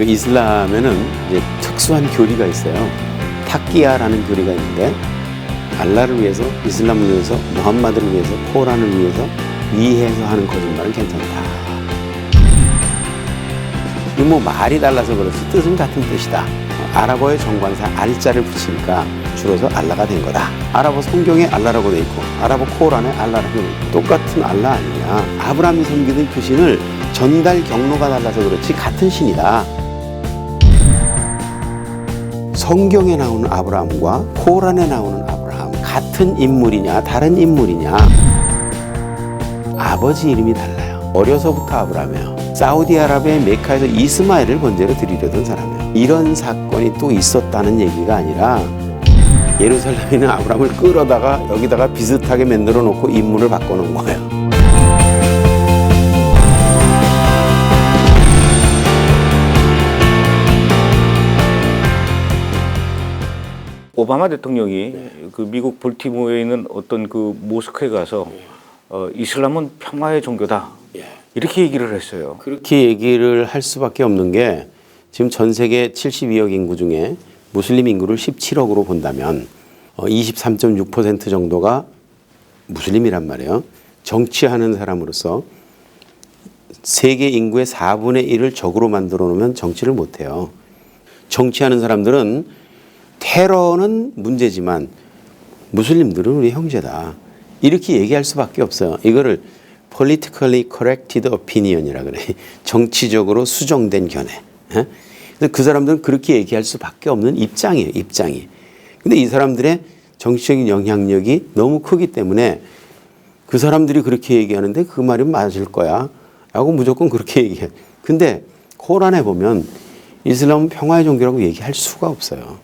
그 이슬람에는 이제 특수한 교리가 있어요. 타끼야라는 교리가 있는데 알라를 위해서, 이슬람을 위해서, 무함마드를 위해서, 코란을 위해서 위해서 하는 거짓말은 괜찮다. 이 뭐 말이 달라서 그렇지 뜻은 같은 뜻이다. 아랍어의 정관사 알자를 붙이니까 줄어서 알라가 된 거다. 아랍어 성경에 알라라고 돼 있고 아랍어 코란에 알라라고 돼 있고 똑같은 알라 아니냐. 아브라함이 섬기던 그 신을 전달 경로가 달라서 그렇지 같은 신이다. 성경에 나오는 아브라함과 코란에 나오는 아브라함 같은 인물이냐 다른 인물이냐. 아버지 이름이 달라요. 어려서부터 아브라함이에요. 사우디아라비아의 메카에서 이스마엘을 번제로 드리려던 사람이에요. 이런 사건이 또 있었다는 얘기가 아니라 예루살렘에 있는 아브라함을 끌어다가 여기다가 비슷하게 만들어 놓고 인물을 바꿔놓은 거예요. 오바마 대통령이 그 미국 볼티모어에 있는 어떤 그 모스크에 가서 이슬람은 평화의 종교다. 이렇게 얘기를 했어요. 그렇게 얘기를 할 수밖에 없는 게 지금 전 세계 72억 인구 중에 무슬림 인구를 17억으로 본다면 23.6% 정도가 무슬림이란 말이에요. 정치하는 사람으로서 세계 인구의 4분의 1을 적으로 만들어 놓으면 정치를 못해요. 정치하는 사람들은 테러는 문제지만 무슬림들은 우리 형제다. 이렇게 얘기할 수밖에 없어요. 이거를 politically corrected opinion이라 그래. 정치적으로 수정된 견해. 그래서 그 사람들은 그렇게 얘기할 수밖에 없는 입장이에요. 입장이. 근데 이 사람들의 정치적인 영향력이 너무 크기 때문에 그 사람들이 그렇게 얘기하는데 그 말이 맞을 거야 라고 무조건 그렇게 얘기해. 근데 코란에 보면 이슬람은 평화의 종교라고 얘기할 수가 없어요.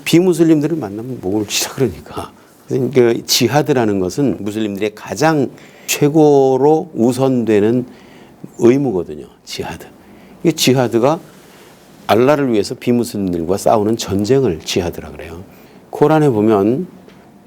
비무슬림들을 만나면 목을 치라 그러니까. 그러니까 지하드라는 것은 무슬림들의 가장 최고로 우선되는 의무거든요. 지하드. 이 지하드가 알라를 위해서 비무슬림들과 싸우는 전쟁을 지하드라 그래요. 코란에 보면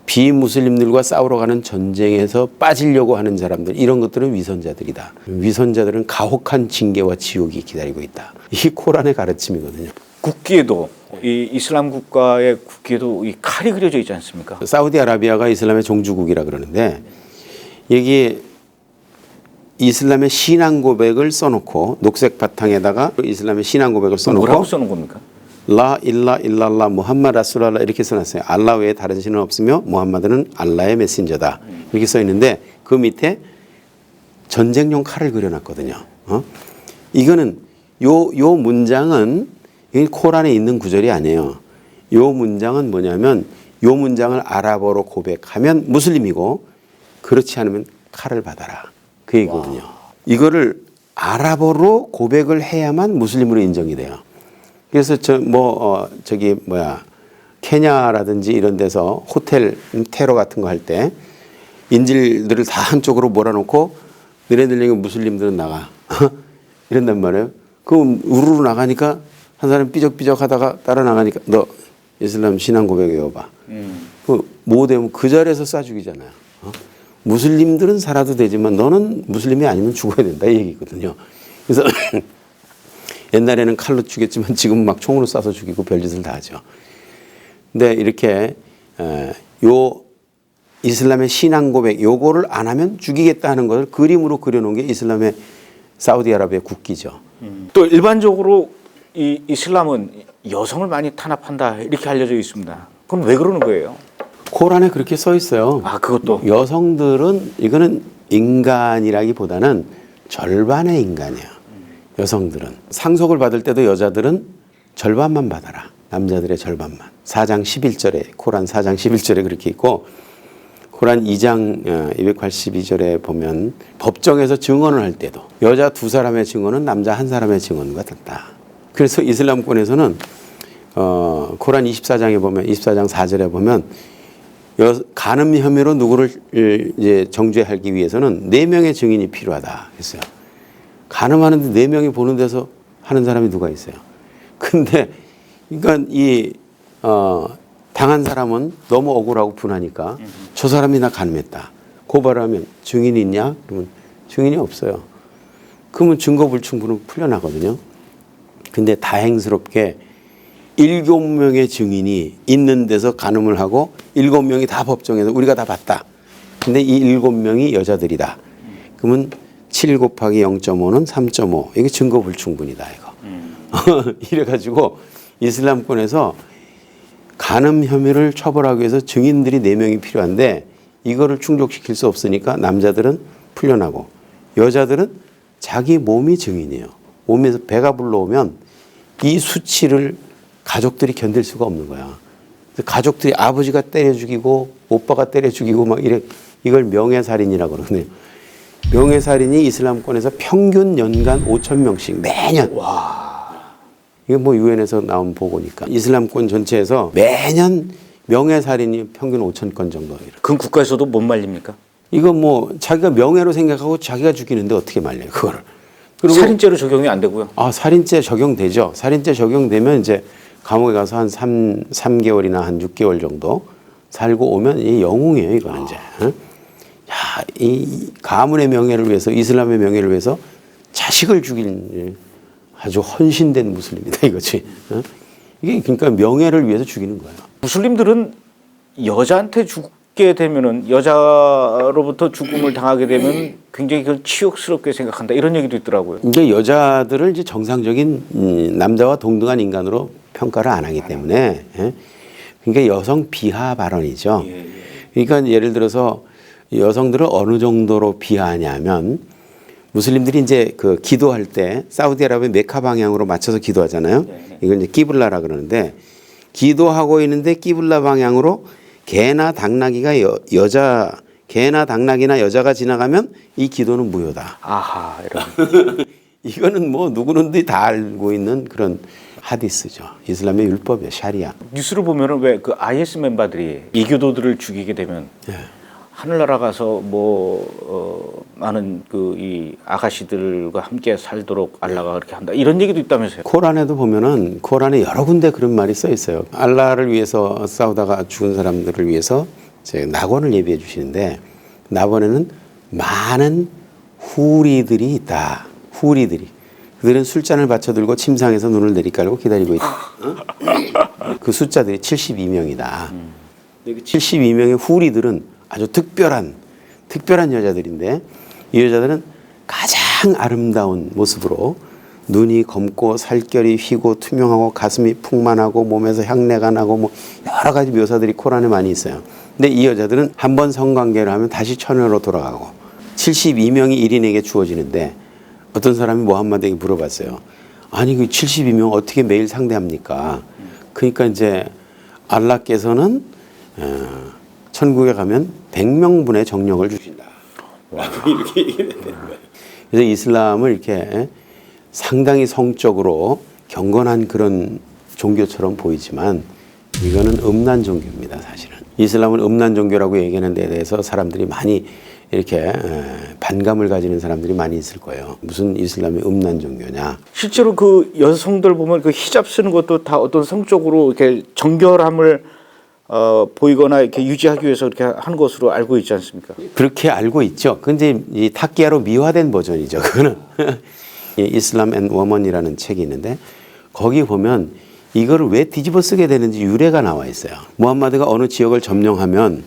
비무슬림들과 싸우러 가는 전쟁에서 빠지려고 하는 사람들, 이런 것들은 위선자들이다. 위선자들은 가혹한 징계와 지옥이 기다리고 있다. 이 코란의 가르침이거든요. 국기에도 이 이슬람 국가의 국기에도 이 칼이 그려져 있지 않습니까? 사우디아라비아가 이슬람의 종주국이라 그러는데 여기 이슬람의 신앙 고백을 써놓고 녹색 바탕에다가 이슬람의 신앙 고백을 써놓고 뭐라고 써놓은 겁니까? 라 일라 일랄라 무함마드 라술랄라 이렇게 써놨어요. 알라 외에 다른 신은 없으며 무함마드는 알라의 메신저다. 이렇게 써 있는데 그 밑에 전쟁용 칼을 그려놨거든요. 이거는 요 문장은 코란에 있는 구절이 아니에요. 요 문장은 뭐냐면 요 문장을 아랍어로 고백하면 무슬림이고 그렇지 않으면 칼을 받아라. 그 얘기거든요. 이거를 아랍어로 고백을 해야만 무슬림으로 인정이 돼요. 그래서 케냐라든지 이런 데서 호텔 테러 같은 거 할 때 인질들을 다 한쪽으로 몰아놓고 너네들 중에 무슬림들은 나가. 이런단 말이에요. 그럼 우르르 나가니까 한 사람 삐적삐적 하다가 따라 나가니까 너 이슬람 신앙 고백 외워봐. 뭐 되면 그 자리에서 쏴 죽이잖아요. 무슬림들은 살아도 되지만 너는 무슬림이 아니면 죽어야 된다 이 얘기거든요. 그래서 옛날에는 칼로 죽였지만 지금 막 총으로 쏴서 죽이고 별짓을 다 하죠. 근데 이렇게 요 이슬람의 신앙 고백 요거를 안 하면 죽이겠다 하는 것을 그림으로 그려놓은 게 이슬람의 사우디아라비아 국기죠. 또 일반적으로 이 이슬람은 여성을 많이 탄압한다 이렇게 알려져 있습니다. 그럼 왜 그러는 거예요? 코란에 그렇게 써 있어요. 아, 그것도 여성들은 이거는 인간이라기보다는 절반의 인간이에요. 여성들은 상속을 받을 때도 여자들은 절반만 받아라. 남자들의 절반만. 4장 11절에 코란 4장 11절에 그렇게 있고 코란 2장 282절에 보면 법정에서 증언을 할 때도 여자 2사람의 증언은 남자 1사람의 증언과 같다. 그래서 이슬람권에서는 코란 24장에 보면 24장 4절에 보면 간음 혐의로 누구를 이제 정죄하기 위해서는 4명의 증인이 필요하다 했어요. 간음하는데 4명이 보는 데서 하는 사람이 누가 있어요. 근데 그러니까 당한 사람은 너무 억울하고 분하니까 저 사람이 나 간음했다. 고발하면 증인이 있냐? 그러면 증인이 없어요. 그러면 증거불충분은 풀려나거든요. 근데 다행스럽게 7명의 증인이 있는 데서 간음을 하고 7명이 다 법정에서 우리가 다 봤다. 근데 이 7명이 여자들이다. 그러면 7 곱하기 0.5는 3.5. 이게 증거 불충분이다 이거. 이래가지고 이슬람권에서 간음 혐의를 처벌하기 위해서 증인들이 4명이 필요한데 이거를 충족시킬 수 없으니까 남자들은 풀려나고 여자들은 자기 몸이 증인이에요. 몸에서 배가 불러오면 이 수치를 가족들이 견딜 수가 없는 거야. 가족들이 아버지가 때려 죽이고 오빠가 때려 죽이고 막 이래 이걸 명예살인이라고 그러거든요. 명예살인이 이슬람권에서 평균 연간 5,000명씩 매년. 이게 뭐 유엔에서 나온 보고니까 이슬람권 전체에서 매년 명예살인이 평균 5,000건 정도. 그 국가에서도 못 말립니까? 이거 뭐 자기가 명예로 생각하고 자기가 죽이는데 어떻게 말려요 그거를. 그리고 살인죄로 적용이 안 되고요. 살인죄 적용되죠. 살인죄 적용되면 이제 감옥에 가서 한 3개월이나 한 6개월 정도 살고 오면 이 영웅이에요 이거는 이제. 야, 이 가문의 명예를 위해서 이슬람의 명예를 위해서 자식을 죽인 아주 헌신된 무슬림이다 이거지. 이게 그러니까 명예를 위해서 죽이는 거야. 무슬림들은 여자한테 죽게 되면은 여자로부터 죽음을 당하게 되면 굉장히 그걸 치욕스럽게 생각한다 이런 얘기도 있더라고요. 이제 여자들을 이제 정상적인 남자와 동등한 인간으로 평가를 안 하기 때문에 그러니까 여성 비하 발언이죠. 그러니까 예를 들어서 여성들을 어느 정도로 비하하냐면 무슬림들이 이제 그 기도할 때 사우디아라비아 메카 방향으로 맞춰서 기도하잖아요. 이걸 이제 끼블라라 그러는데 기도하고 있는데 끼블라 방향으로 개나 당나귀가 개나 당나귀나 여자가 지나가면 이 기도는 무효다. 아하 이런. 이거는 뭐 누구든지 다 알고 있는 그런 하디스죠. 이슬람의 율법이에요. 샤리아. 뉴스를 보면은 왜 그 IS 멤버들이 이교도들을 죽이게 되면 하늘나라 가서 많은 그 이 아가씨들과 함께 살도록 알라가 그렇게 한다 이런 얘기도 있다면서요? 코란에도 보면은 코란에 여러 군데 그런 말이 써 있어요. 알라를 위해서 싸우다가 죽은 사람들을 위해서 이제 낙원을 예비해 주시는데 낙원에는 많은 후리들이 있다. 후리들이. 그들은 술잔을 받쳐들고 침상에서 눈을 내리깔고 기다리고 있다. 그 숫자들이 72명이다. 그 72명의 후리들은 아주 특별한 여자들인데 이 여자들은 가장 아름다운 모습으로 눈이 검고 살결이 휘고 투명하고 가슴이 풍만하고 몸에서 향내가 나고 뭐 여러 가지 묘사들이 코란에 많이 있어요. 근데 이 여자들은 한 번 성관계를 하면 다시 처녀로 돌아가고 72명이 1인에게 주어지는데 어떤 사람이 모함마드에게 물어봤어요. 아니 그 72명 어떻게 매일 상대합니까? 그러니까 이제 알라께서는 천국에 가면 100명분의 정력을 주신다. 이렇게 얘기를 되는 거예요. 그래서 이슬람을 이렇게 상당히 성적으로 경건한 그런 종교처럼 보이지만 이거는 음란 종교입니다, 사실은. 이슬람은 음란 종교라고 얘기하는 데 대해서 사람들이 많이 이렇게 반감을 가지는 사람들이 많이 있을 거예요. 무슨 이슬람이 음란 종교냐. 실제로 그 여성들 보면 그 히잡 쓰는 것도 다 어떤 성적으로 이렇게 정결함을 보이거나 이렇게 유지하기 위해서 이렇게 하는 것으로 알고 있지 않습니까? 그렇게 알고 있죠. 근데 이 타키야로 미화된 버전이죠. 그거는 이슬람 앤 워먼이라는 책이 있는데 거기 보면 이거를 왜 뒤집어 쓰게 되는지 유래가 나와 있어요. 무함마드가 어느 지역을 점령하면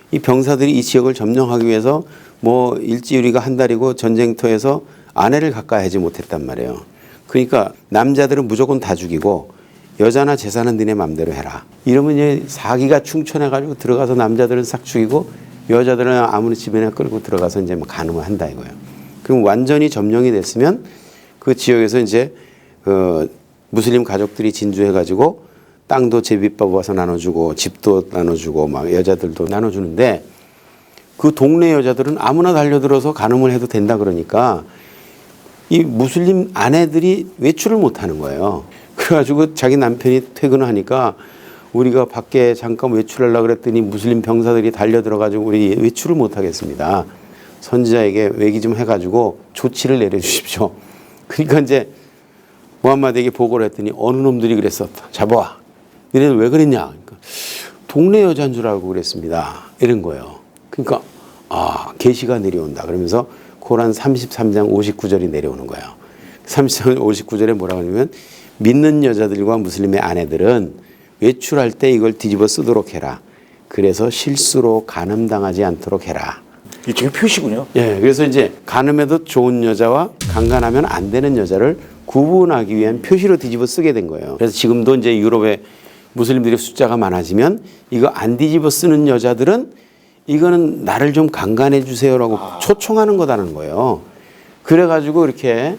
이 병사들이 이 지역을 점령하기 위해서 뭐 일지유리가 한 달이고 전쟁터에서 아내를 가까이 하지 못했단 말이에요. 그러니까 남자들은 무조건 다 죽이고 여자나 재산은 너네 맘대로 해라. 이러면 이제 사기가 충천해가지고 들어가서 남자들은 싹 죽이고 여자들은 아무리 집에나 끌고 들어가서 이제 뭐 간음을 한다 이거예요. 그럼 완전히 점령이 됐으면 그 지역에서 이제 그 무슬림 가족들이 진주해가지고 땅도 제비 뽑아서 나눠주고 집도 나눠주고 막 여자들도 나눠주는데 그 동네 여자들은 아무나 달려들어서 간음을 해도 된다 그러니까 이 무슬림 아내들이 외출을 못 하는 거예요. 그래가지고 자기 남편이 퇴근을 하니까 우리가 밖에 잠깐 외출하려고 그랬더니 무슬림 병사들이 달려들어가지고 우리 외출을 못 하겠습니다. 선지자에게 외기 좀 해가지고 조치를 내려주십시오. 그러니까 이제 무함마드에게 보고를 했더니 어느 놈들이 그랬어. 잡아와. 너네는 왜 그랬냐. 그러니까 동네 여자인 줄 알고 그랬습니다. 이런 거예요. 그러니까 계시가 내려온다. 그러면서 코란 33장 59절이 내려오는 거예요. 33장 59절에 뭐라고 하냐면 믿는 여자들과 무슬림의 아내들은 외출할 때 이걸 뒤집어 쓰도록 해라. 그래서 실수로 간음당하지 않도록 해라. 이게 지금 표시군요. 예, 그래서 이제 간음해도 좋은 여자와 강간하면 안 되는 여자를 구분하기 위한 표시로 뒤집어 쓰게 된 거예요. 그래서 지금도 이제 유럽에 무슬림들의 숫자가 많아지면 이거 안 뒤집어 쓰는 여자들은 이거는 나를 좀 강간해 주세요라고 초청하는 거다는 거예요. 그래가지고 이렇게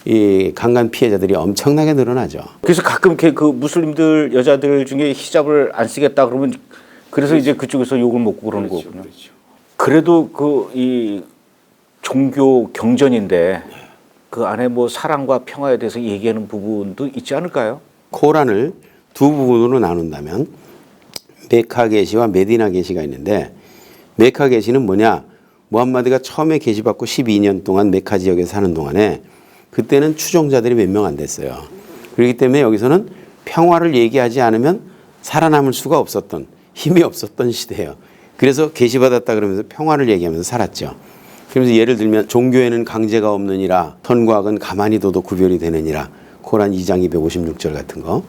이 강간 피해자들이 엄청나게 늘어나죠. 그래서 가끔 이렇게 그 무슬림들 여자들 중에 히잡을 안 쓰겠다 그러면 그래서 이제 그쪽에서 욕을 먹고 그러는 거군요. 그래도 그 이 종교 경전인데 그 안에 뭐 사랑과 평화에 대해서 얘기하는 부분도 있지 않을까요? 코란을 두 부분으로 나눈다면 메카 계시와 메디나 계시가 있는데 메카 계시는 뭐냐? 무함마드가 처음에 계시받고 12년 동안 메카 지역에 사는 동안에 그때는 추종자들이 몇 명 안 됐어요. 그렇기 때문에 여기서는 평화를 얘기하지 않으면 살아남을 수가 없었던 힘이 없었던 시대예요. 그래서 계시받았다 그러면서 평화를 얘기하면서 살았죠. 그러면서 예를 들면 종교에는 강제가 없느니라 선과 악은 가만히 둬도 구별이 되느니라 코란 2장 256절 같은 거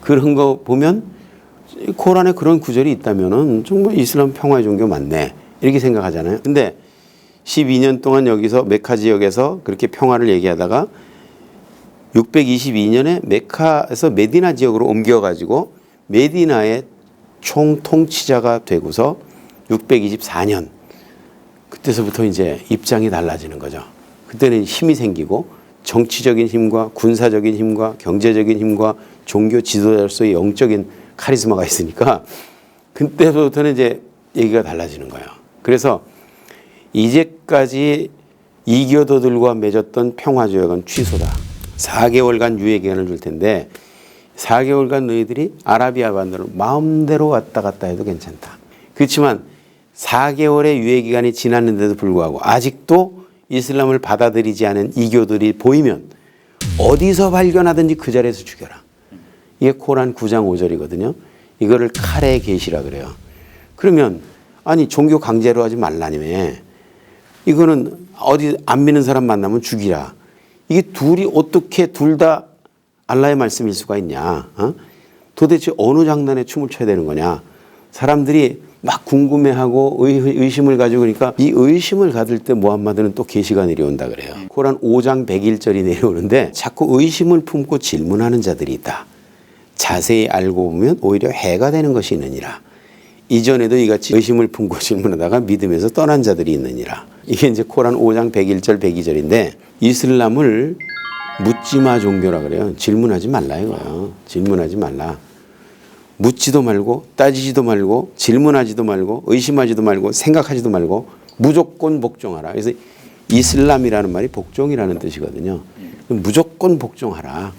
그런 거 보면 코란에 그런 구절이 있다면은 정말 이슬람 평화의 종교 맞네 이렇게 생각하잖아요. 근데 12년 동안 여기서 메카 지역에서 그렇게 평화를 얘기하다가 622년에 메카에서 메디나 지역으로 옮겨가지고 메디나의 총통치자가 되고서 624년 그때서부터 이제 입장이 달라지는 거죠. 그때는 힘이 생기고 정치적인 힘과 군사적인 힘과 경제적인 힘과 종교 지도자로서의 영적인 카리스마가 있으니까 그때부터는 이제 얘기가 달라지는 거예요. 그래서 이제까지 이교도들과 맺었던 평화조약은 취소다. 4개월간 유예 기간을 줄 텐데 4개월간 너희들이 아라비아 반도를 마음대로 왔다 갔다 해도 괜찮다. 그렇지만 4개월의 유예 기간이 지났는데도 불구하고 아직도 이슬람을 받아들이지 않은 이교들이 보이면 어디서 발견하든지 그 자리에서 죽여라. 이게 코란 9장 5절이거든요. 이거를 칼의 계시라 그래요. 그러면 아니 종교 강제로 하지 말라니며 이거는 어디 안 믿는 사람 만나면 죽이라. 이게 둘이 어떻게 둘 다 알라의 말씀일 수가 있냐. 도대체 어느 장단에 춤을 춰야 되는 거냐. 사람들이 막 궁금해하고 의심을 가지고 그러니까 이 의심을 가질 때 무함마드는 또 계시가 내려온다 그래요. 코란 5장 101절이 내려오는데 자꾸 의심을 품고 질문하는 자들이 있다. 자세히 알고 보면 오히려 해가 되는 것이 있느니라. 이전에도 이같이 의심을 품고 질문하다가 믿음에서 떠난 자들이 있느니라. 이게 이제 코란 5장 101절 102절인데 이슬람을 묻지마 종교라 그래요. 질문하지 말라 이거예요. 질문하지 말라. 묻지도 말고 따지지도 말고 질문하지도 말고 의심하지도 말고 생각하지도 말고 무조건 복종하라. 그래서 이슬람이라는 말이 복종이라는 뜻이거든요. 무조건 복종하라.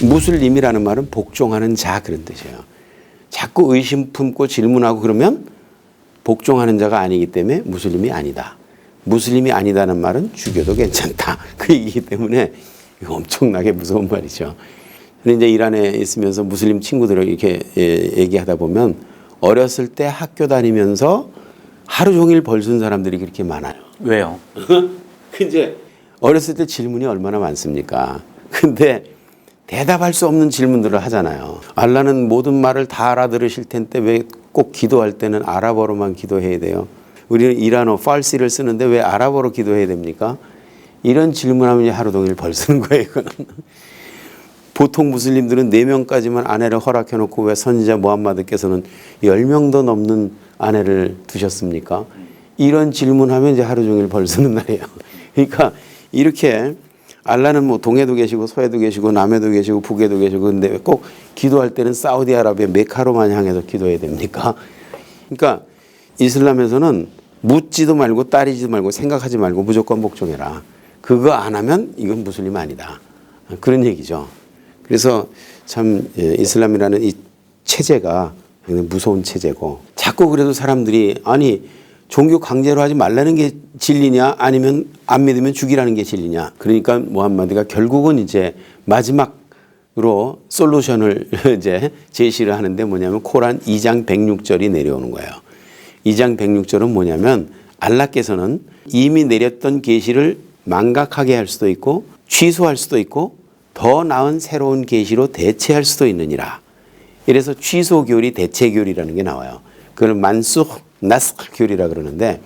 무슬림이라는 말은 복종하는 자 그런 뜻이에요. 자꾸 의심 품고 질문하고 그러면 복종하는 자가 아니기 때문에 무슬림이 아니다. 무슬림이 아니다는 말은 죽여도 괜찮다. 그 얘기이기 때문에 이거 엄청나게 무서운 말이죠. 근데 이제 이란에 있으면서 무슬림 친구들을 이렇게 얘기하다 보면 어렸을 때 학교 다니면서 하루 종일 벌순 사람들이 그렇게 많아요. 왜요? 이제 어렸을 때 질문이 얼마나 많습니까? 근데 대답할 수 없는 질문들을 하잖아요. 알라는 모든 말을 다 알아들으실 텐데 왜 꼭 기도할 때는 아랍어로만 기도해야 돼요? 우리는 이란어, 파르시를 쓰는데 왜 아랍어로 기도해야 됩니까? 이런 질문하면 하루 종일 벌쓰는 거예요. 이거는. 보통 무슬림들은 4명까지만 아내를 허락해놓고 왜 선지자 무함마드께서는 10명도 넘는 아내를 두셨습니까? 이런 질문하면 이제 하루 종일 벌쓰는 날이에요. 그러니까 이렇게 알라는 뭐 동해도 계시고 서해도 계시고 남해도 계시고 북에도 계시고 근데 왜 꼭 기도할 때는 사우디아라비아 메카로만 향해서 기도해야 됩니까? 그러니까 이슬람에서는 묻지도 말고 따지지도 말고 생각하지 말고 무조건 복종해라. 그거 안 하면 이건 무슬림 아니다. 그런 얘기죠. 그래서 참 이슬람이라는 이 체제가 굉장히 무서운 체제고 자꾸 그래도 사람들이 아니 종교 강제로 하지 말라는 게 진리냐 아니면 안 믿으면 죽이라는 게 진리냐. 그러니까 무함마드가 결국은 이제 마지막으로 솔루션을 이제 제시를 하는데 뭐냐면 코란 2장 106절이 내려오는 거예요. 2장 106절은 뭐냐면 알라께서는 이미 내렸던 계시를 망각하게 할 수도 있고 취소할 수도 있고 더 나은 새로운 계시로 대체할 수도 있느니라. 이래서 취소교리, 대체교리라는 게 나와요. 그걸 만수흐, 나스흐 교리라 그러는데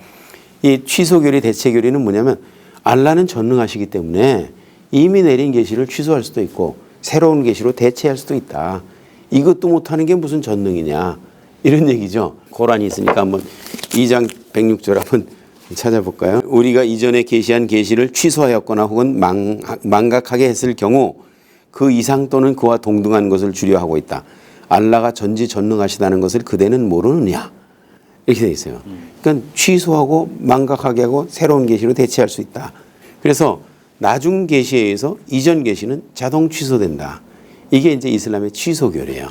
이 취소교리, 대체교리는 뭐냐면 알라는 전능하시기 때문에 이미 내린 계시를 취소할 수도 있고 새로운 계시로 대체할 수도 있다. 이것도 못하는 게 무슨 전능이냐 이런 얘기죠. 고란이 있으니까 한번 2장 106절 한번 찾아볼까요? 우리가 이전에 계시한 계시를 취소하였거나 혹은 망각하게 했을 경우 그 이상 또는 그와 동등한 것을 주려 하고 있다. 알라가 전지전능하시다는 것을 그대는 모르느냐 이렇게 돼 있어요. 그러니까 취소하고 망각하게 하고 새로운 계시로 대체할 수 있다. 그래서 나중 계시에 의해서 이전 계시는 자동 취소된다. 이게 이제 이슬람의 취소교리예요.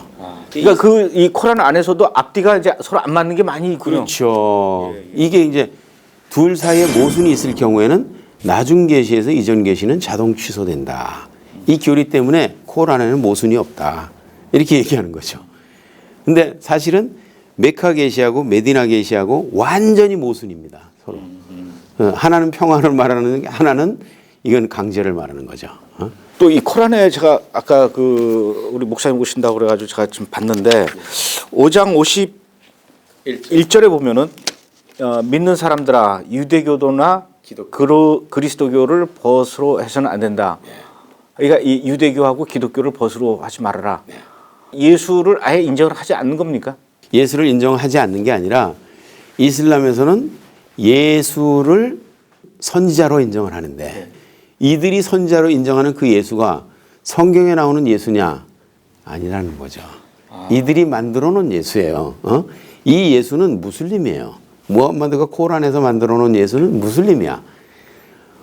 그러니까 그 이 코란 안에서도 앞뒤가 이제 서로 안 맞는 게 많이 있군요. 그렇죠. 이게 이제 둘 사이에 모순이 있을 경우에는 나중 계시에서 이전 계시는 자동 취소된다. 이 교리 때문에 코란에는 모순이 없다. 이렇게 얘기하는 거죠. 근데 사실은 메카 계시하고 메디나 계시하고 완전히 모순입니다. 서로. 하나는 평화를 말하는 게 하나는 이건 강제를 말하는 거죠. 또 이 코란에 제가 아까 그 우리 목사님 오신다고 그래가지고 제가 좀 봤는데 5장 51절에 보면은 믿는 사람들아 유대교도나 그리스도교를 벗으로 해서는 안 된다. 그러니까 이 유대교하고 기독교를 벗으로 하지 말아라. 예수를 아예 인정을 하지 않는 겁니까? 예수를 인정하지 않는 게 아니라 이슬람에서는 예수를 선지자로 인정을 하는데 이들이 선지자로 인정하는 그 예수가 성경에 나오는 예수냐? 아니라는 거죠. 이들이 만들어 놓은 예수예요. 이 예수는 무슬림이에요. 무함마드가 코란에서 만들어 놓은 예수는 무슬림이야.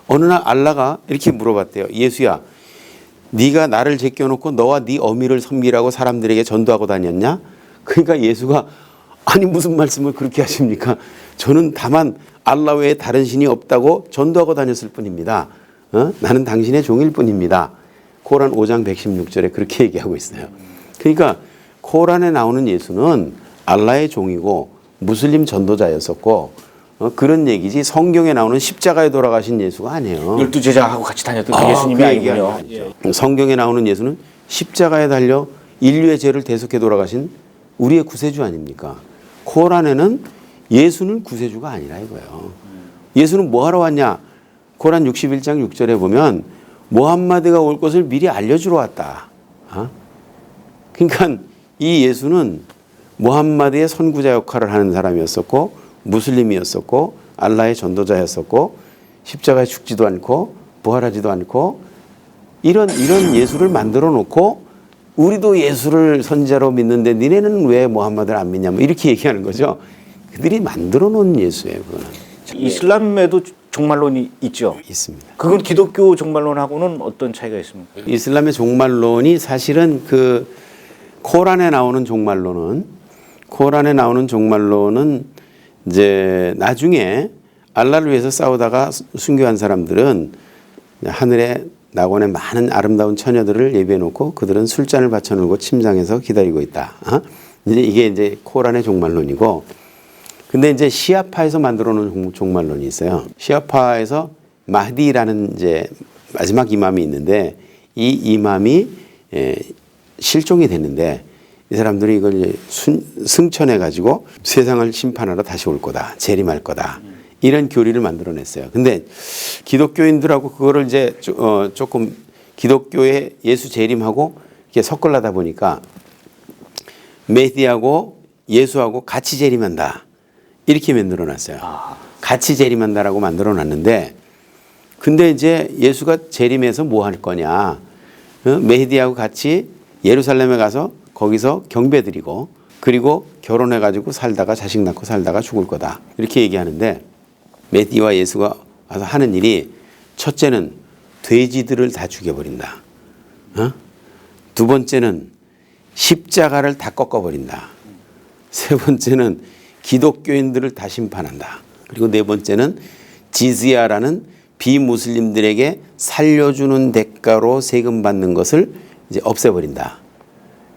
어느 날 알라가 이렇게 물어봤대요. 예수야, 네가 나를 제껴놓고 너와 네 어미를 섬기라고 사람들에게 전도하고 다녔냐? 그러니까 예수가 아니 무슨 말씀을 그렇게 하십니까? 저는 다만 알라 외에 다른 신이 없다고 전도하고 다녔을 뿐입니다. 나는 당신의 종일 뿐입니다. 코란 5장 116절에 그렇게 얘기하고 있어요. 그러니까 코란에 나오는 예수는 알라의 종이고 무슬림 전도자였었고 그런 얘기지 성경에 나오는 십자가에 돌아가신 예수가 아니에요. 12제자하고 같이 다녔던 그 예수님이 아니군요. 성경에 나오는 예수는 십자가에 달려 인류의 죄를 대속해 돌아가신 우리의 구세주 아닙니까? 코란에는 예수는 구세주가 아니라 이거예요. 예수는 뭐 하러 왔냐? 코란 61장 6절에 보면 무함마드가 올 것을 미리 알려주러 왔다. 그러니까 이 예수는 무함마드의 선구자 역할을 하는 사람이었었고 무슬림이었었고 알라의 전도자였었고 십자가에 죽지도 않고 부활하지도 않고 이런 예수를 만들어 놓고 우리도 예수를 선지자로 믿는데 니네는 왜 무함마드를 안 믿냐 뭐 이렇게 얘기하는 거죠. 그들이 만들어 놓은 예수예요. 그거는. 이슬람에도 종말론이 있죠. 있습니다. 그건 기독교 종말론하고는 어떤 차이가 있습니까? 이슬람의 종말론이 사실은 그 코란에 나오는 종말론은 이제 나중에 알라를 위해서 싸우다가 순교한 사람들은 하늘에 낙원에 많은 아름다운 처녀들을 예비해 놓고 그들은 술잔을 받쳐 놓고 침상에서 기다리고 있다. 이제 이게 이제 코란의 종말론이고, 근데 이제 시아파에서 만들어 놓은 종말론이 있어요. 시아파에서 마흐디라는 이제 마지막 이맘이 있는데 이 이맘이 실종이 됐는데 이 사람들이 이걸 이제 승천해 가지고 세상을 심판하러 다시 올 거다, 재림할 거다. 이런 교리를 만들어냈어요. 근데 기독교인들하고 그거를 이제 조금 기독교의 예수 재림하고 이렇게 섞으려다 보니까 메시하고 예수하고 같이 재림한다. 이렇게 만들어놨어요. 같이 재림한다라고 만들어놨는데, 근데 이제 예수가 재림해서 뭐 할 거냐? 메히디하고 같이 예루살렘에 가서 거기서 경배드리고 그리고 결혼해가지고 살다가 자식 낳고 살다가 죽을 거다. 이렇게 얘기하는데 메디와 예수가 와서 하는 일이 첫째는 돼지들을 다 죽여버린다. 두 번째는 십자가를 다 꺾어버린다. 세 번째는 기독교인들을 다 심판한다. 그리고 네 번째는 지즈야라는 비무슬림들에게 살려주는 대가로 세금 받는 것을 이제 없애버린다.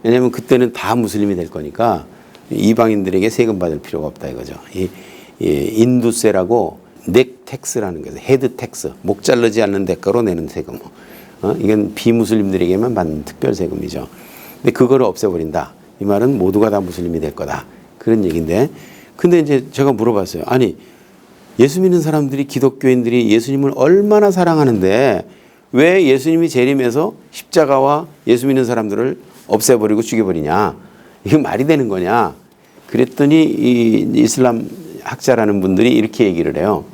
왜냐하면 그때는 다 무슬림이 될 거니까 이방인들에게 세금 받을 필요가 없다 이거죠. 인두세라고 넥 텍스라는 거죠. 헤드 텍스, 목 자르지 않는 대가로 내는 세금. 이건 비무슬림들에게만 받는 특별 세금이죠. 근데 그거를 없애버린다. 이 말은 모두가 다 무슬림이 될 거다. 그런 얘기인데, 근데 이제 제가 물어봤어요. 아니, 예수 믿는 사람들이, 기독교인들이 예수님을 얼마나 사랑하는데 왜 예수님이 재림해서 십자가와 예수 믿는 사람들을 없애버리고 죽여버리냐? 이게 말이 되는 거냐? 그랬더니 이 이슬람 학자라는 분들이 이렇게 얘기를 해요.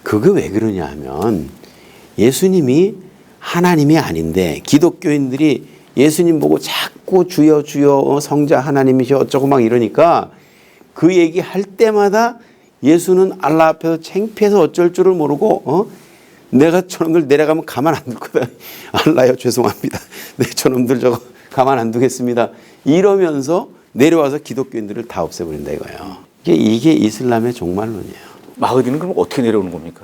그거 왜 그러냐 하면 예수님이 하나님이 아닌데 기독교인들이 예수님 보고 자꾸 주여 주여 성자 하나님이셔 어쩌고 막 이러니까 그 얘기 할 때마다 예수는 알라 앞에서 창피해서 어쩔 줄을 모르고 내가 저놈들 내려가면 가만 안 둘 거다. 알라요 죄송합니다. 네 저놈들 저거 가만 안 두겠습니다. 이러면서 내려와서 기독교인들을 다 없애버린다 이거예요. 이게 이슬람의 종말론이에요. 마흐디는 그럼 어떻게 내려오는 겁니까?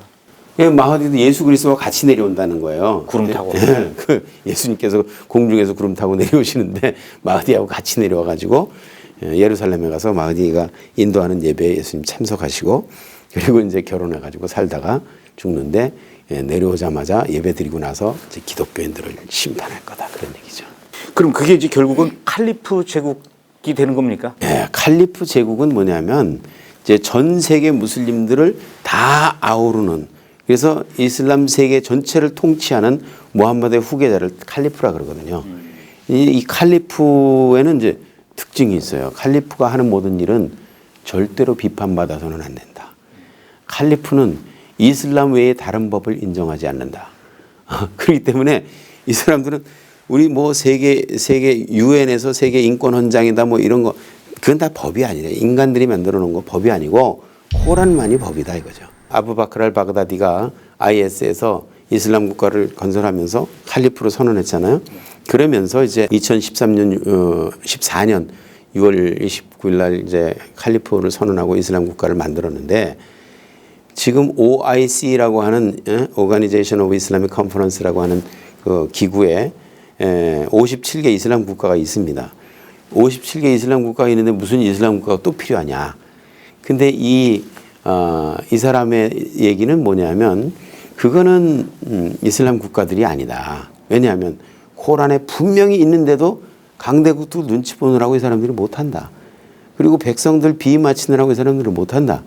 예, 마하디도 예수 그리스도와 같이 내려온다는 거예요. 구름 타고. 예, 예수님께서 공중에서 구름 타고 내려오시는데 마하디하고 같이 내려와가지고 예루살렘에 가서 마하디가 인도하는 예배에 예수님 참석하시고 그리고 이제 결혼해가지고 살다가 죽는데 내려오자마자 예배 드리고 나서 이제 기독교인들을 심판할 거다 그런 얘기죠. 그럼 그게 이제 결국은 칼리프 제국이 되는 겁니까? 예, 칼리프 제국은 뭐냐면 이제 전 세계 무슬림들을 다 아우르는 그래서 이슬람 세계 전체를 통치하는 무함마드의 후계자를 칼리프라 그러거든요. 이 칼리프에는 이제 특징이 있어요. 칼리프가 하는 모든 일은 절대로 비판받아서는 안 된다. 칼리프는 이슬람 외에 다른 법을 인정하지 않는다. 그렇기 때문에 이 사람들은 우리 뭐 세계 유엔에서 세계 인권 헌장이다 뭐 이런 거 그건 다 법이 아니래. 인간들이 만들어 놓은 거 법이 아니고 코란만이 법이다 이거죠. 아부바크르 알 바그다디가 IS에서 이슬람 국가를 건설하면서 칼리프로 선언했잖아요. 그러면서 이제 2013년 14년 6월 29일 날 이제 칼리프를 선언하고 이슬람 국가를 만들었는데 지금 OIC라고 하는 Organization of Islamic Conference라고 하는 그 기구에 57개 이슬람 국가가 있습니다. 57개 이슬람 국가가 있는데 무슨 이슬람 국가가 또 필요하냐? 근데 이 사람의 얘기는 뭐냐면 그거는 이슬람 국가들이 아니다. 왜냐하면 코란에 분명히 있는데도 강대국도 눈치 보느라고 이 사람들이 못한다. 그리고 백성들 비위 맞추느라고 이 사람들은 못한다.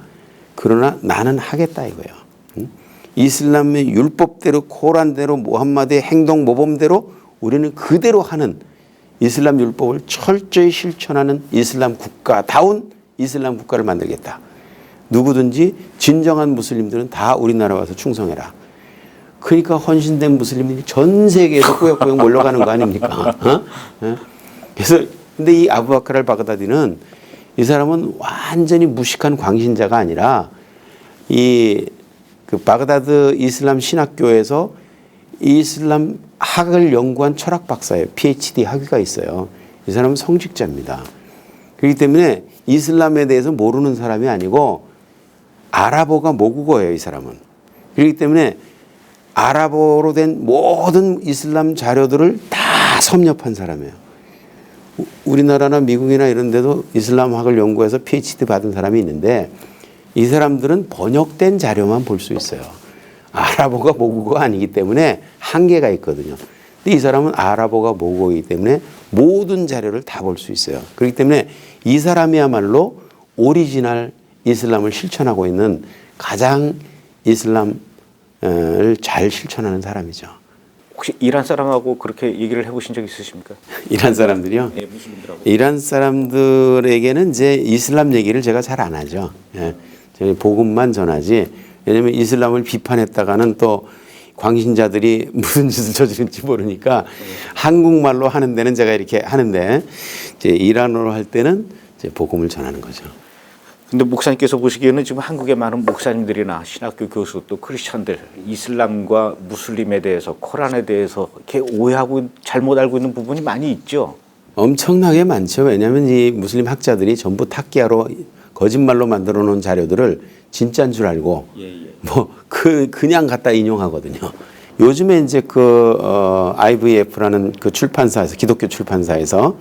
그러나 나는 하겠다 이거예요. 이슬람의 율법대로 코란대로 무함마드의 행동 모범대로 우리는 그대로 하는 이슬람 율법을 철저히 실천하는 이슬람 국가다운 이슬람 국가를 만들겠다. 누구든지 진정한 무슬림들은 다 우리나라 와서 충성해라. 그러니까 헌신된 무슬림들이 전 세계에서 꾸역꾸역 몰려가는 거 아닙니까? 그래서 근데 이 아부바크르 알 바그다디는 이 사람은 완전히 무식한 광신자가 아니라 이 그 바그다드 이슬람 신학교에서 이슬람 학을 연구한 철학 박사예요. PhD 학위가 있어요. 이 사람은 성직자입니다. 그렇기 때문에 이슬람에 대해서 모르는 사람이 아니고 아랍어가 모국어예요, 이 사람은. 그렇기 때문에 아랍어로 된 모든 이슬람 자료들을 다 섭렵한 사람이에요. 우리나라나 미국이나 이런 데도 이슬람학을 연구해서 PhD 받은 사람이 있는데 이 사람들은 번역된 자료만 볼 수 있어요. 아랍어가 모국어가 아니기 때문에 한계가 있거든요. 근데 이 사람은 아랍어가 모국어이기 때문에 모든 자료를 다 볼 수 있어요. 그렇기 때문에 이 사람이야말로 오리지널 이슬람을 실천하고 있는 가장 이슬람을 잘 실천하는 사람이죠. 혹시 이란 사람하고 그렇게 얘기를 해보신 적 있으십니까? 이란 사람들이요? 네, 무슬림들하고. 이란 사람들에게는 이제 이슬람 얘기를 제가 잘 안 하죠. 예. 저희 복음만 전하지. 왜냐하면 이슬람을 비판했다가는 또 광신자들이 무슨 짓을 저지른지 모르니까 한국말로 하는 데는 제가 이렇게 하는데 이제 이란어로 할 때는 이제 복음을 전하는 거죠. 근데 목사님께서 보시기에는 지금 한국의 많은 목사님들이나 신학교 교수 또 크리스천들 이슬람과 무슬림에 대해서 코란에 대해서 이렇게 오해하고 잘못 알고 있는 부분이 많이 있죠. 엄청나게 많죠. 왜냐하면 이 무슬림 학자들이 전부 탁기야로 거짓말로 만들어 놓은 자료들을 진짜인 줄 알고 그냥 갖다 인용하거든요. 요즘에 이제 IVF라는 그 출판사에서 기독교 출판사에서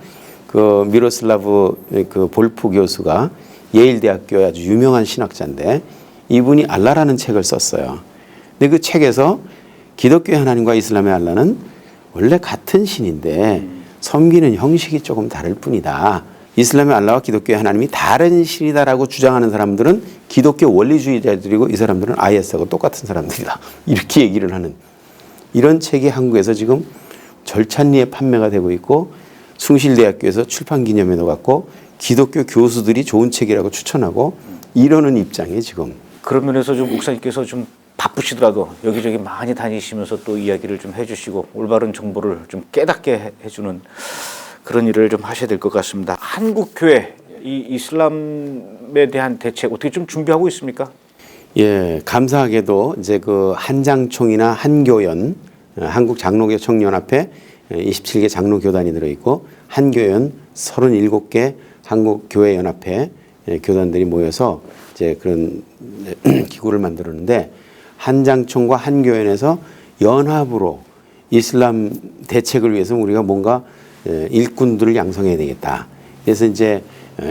그 미로슬라브 그 볼프 교수가 예일 대학교의 아주 유명한 신학자인데 이분이 알라라는 책을 썼어요. 근데 그 책에서 기독교의 하나님과 이슬람의 알라는 원래 같은 신인데 섬기는 형식이 조금 다를 뿐이다. 이슬람의 알라와 기독교의 하나님이 다른 신이다라고 주장하는 사람들은 기독교 원리주의자들이고 이 사람들은 IS하고 똑같은 사람들이다. 이렇게 얘기를 하는 이런 책이 한국에서 지금 절찬리에 판매가 되고 있고 숭실대학교에서 출판기념회도 갖고 기독교 교수들이 좋은 책이라고 추천하고 이러는 입장이 지금. 그런 면에서 좀 목사님께서 좀 바쁘시더라도 여기저기 많이 다니시면서 또 이야기를 좀 해주시고 올바른 정보를 좀 깨닫게 해주는 그런 일을 좀 하셔야 될 것 같습니다. 한국 교회 이 이슬람에 대한 대책 어떻게 좀 준비하고 있습니까? 예, 감사하게도 이제 그 한장총이나 한교연, 한국 장로교 청년합회 27개 장로교단이 들어있고 한교연 37개 한국교회연합회 교단들이 모여서 이제 그런 기구를 만들었는데 한장총과 한교연에서 연합으로 이슬람 대책을 위해서 우리가 뭔가 일꾼들을 양성해야 되겠다. 그래서 이제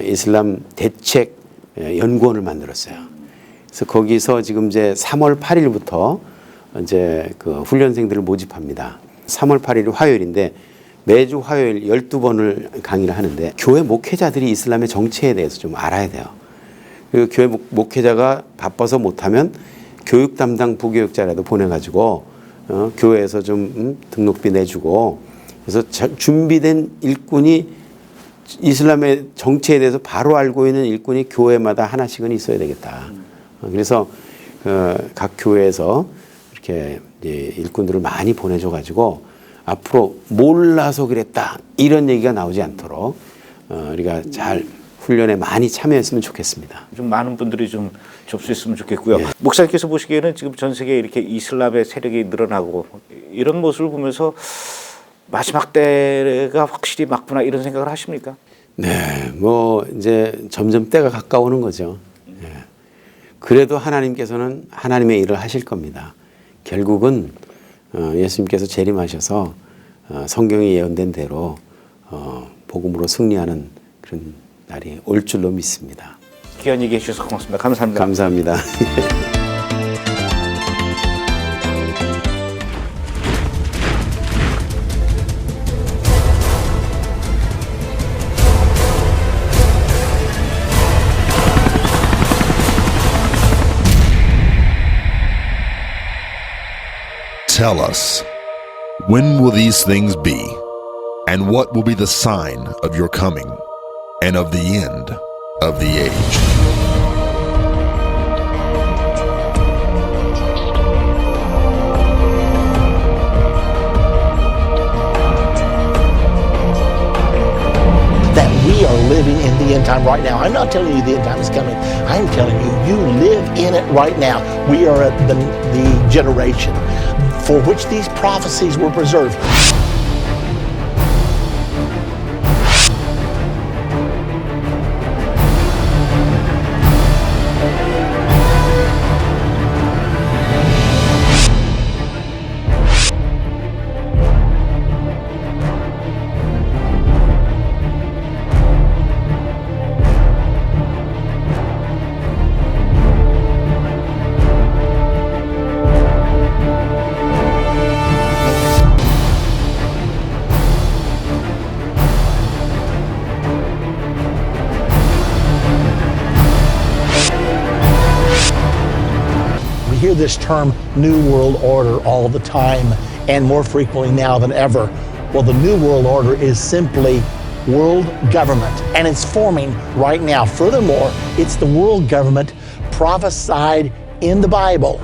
이슬람 대책 연구원을 만들었어요. 그래서 거기서 지금 이제 3월 8일부터 이제 그 훈련생들을 모집합니다. 3월 8일이 화요일인데 매주 화요일 12번을 강의를 하는데 교회 목회자들이 이슬람의 정체에 대해서 좀 알아야 돼요. 그리고 교회 목회자가 바빠서 못하면 교육 담당 부교육자라도 보내가지고 교회에서 좀 등록비 내주고 그래서 준비된 일꾼이 이슬람의 정체에 대해서 바로 알고 있는 일꾼이 교회마다 하나씩은 있어야 되겠다. 그래서 각 교회에서 이렇게 일꾼들을 많이 보내줘가지고 앞으로 몰라서 그랬다 이런 얘기가 나오지 않도록 우리가 잘 훈련에 많이 참여했으면 좋겠습니다. 좀 많은 분들이 좀 접수했으면 좋겠고요. 예. 목사님께서 보시기에는 지금 전 세계에 이렇게 이슬람의 세력이 늘어나고 이런 모습을 보면서 마지막 때가 확실히 맞구나 이런 생각을 하십니까? 네, 뭐 이제 점점 때가 가까워오는 거죠. 예. 그래도 하나님께서는 하나님의 일을 하실 겁니다. 결국은 예수님께서 재림하셔서 성경에 예언된 대로 복음으로 승리하는 그런 날이 올 줄로 믿습니다. 귀한 얘기 해주셔서 고맙습니다. 감사합니다. 감사합니다. Tell us, when will these things be, and what will be the sign of your coming and of the end of the age? That we are living in the end time right now. I'm not telling you the end time is coming. I'm telling you, you live in it right now. We are at the generation for which these prophecies were preserved. We hear this term New World Order all the time and more frequently now than ever. Well, the New World Order is simply world government, and it's forming right now. Furthermore, it's the world government prophesied in the Bible.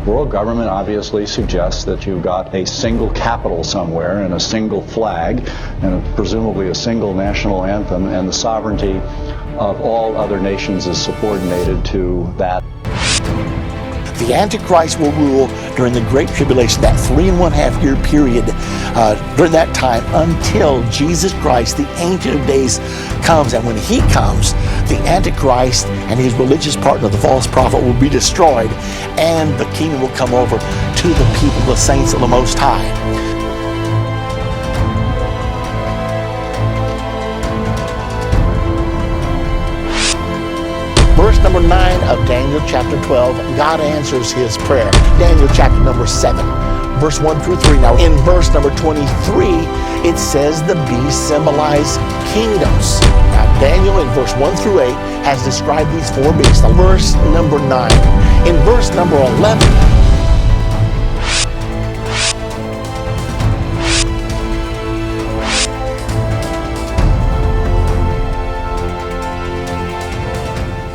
World government obviously suggests that you've got a single capital somewhere and a single flag and presumably a single national anthem, and the sovereignty of all other nations is subordinated to that. The Antichrist will rule during the Great Tribulation, that 3.5 year period, during that time until Jesus Christ, the Ancient of Days, comes. And when he comes, the Antichrist and his religious partner, the false prophet, will be destroyed, and the kingdom will come over to the people, the saints of the Most High. Verse number 9 of Daniel chapter 12, God answers his prayer. Daniel chapter number 7, verse 1 through 3. Now in verse number 23, it says the beasts symbolize kingdoms. Now Daniel in verse 1 through 8 has described these 4 beasts. Now verse number 9. In verse number 11,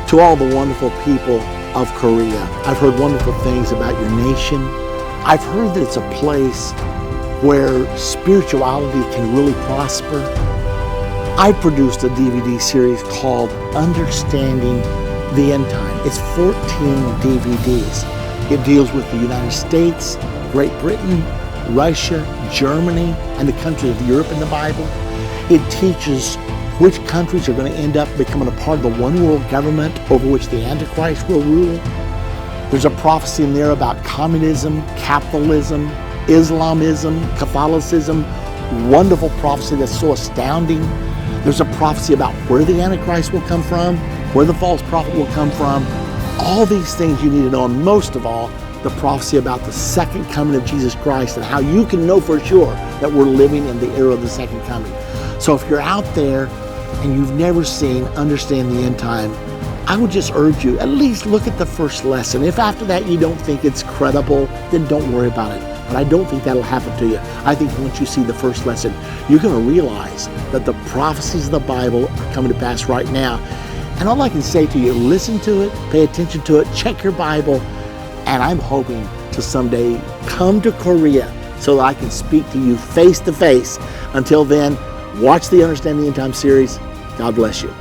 to all the wonderful people of Korea, I've heard wonderful things about your nation. I've heard that it's a place where spirituality can really prosper. I produced a DVD series called Understanding the End Time. It's 14 DVDs. It deals with the United States, Great Britain, Russia, Germany, and the countries of Europe in the Bible. It teaches which countries are going to end up becoming a part of the one world government over which the Antichrist will rule. There's a prophecy in there about communism, capitalism, Islamism, Catholicism. Wonderful prophecy that's so astounding. There's a prophecy about where the Antichrist will come from, where the false prophet will come from. All these things you need to know, and most of all, the prophecy about the second coming of Jesus Christ and how you can know for sure that we're living in the era of the second coming. So if you're out there and you've never seen Understand the End Time, I would just urge you, at least look at the first lesson. If after that you don't think it's credible, then don't worry about it. But I don't think that'll happen to you. I think once you see the first lesson, you're going to realize that the prophecies of the Bible are coming to pass right now. And all I can say to you, listen to it, pay attention to it, check your Bible, and I'm hoping to someday come to Korea so that I can speak to you face to face. Until then, watch the Understanding the End Time series. God bless you.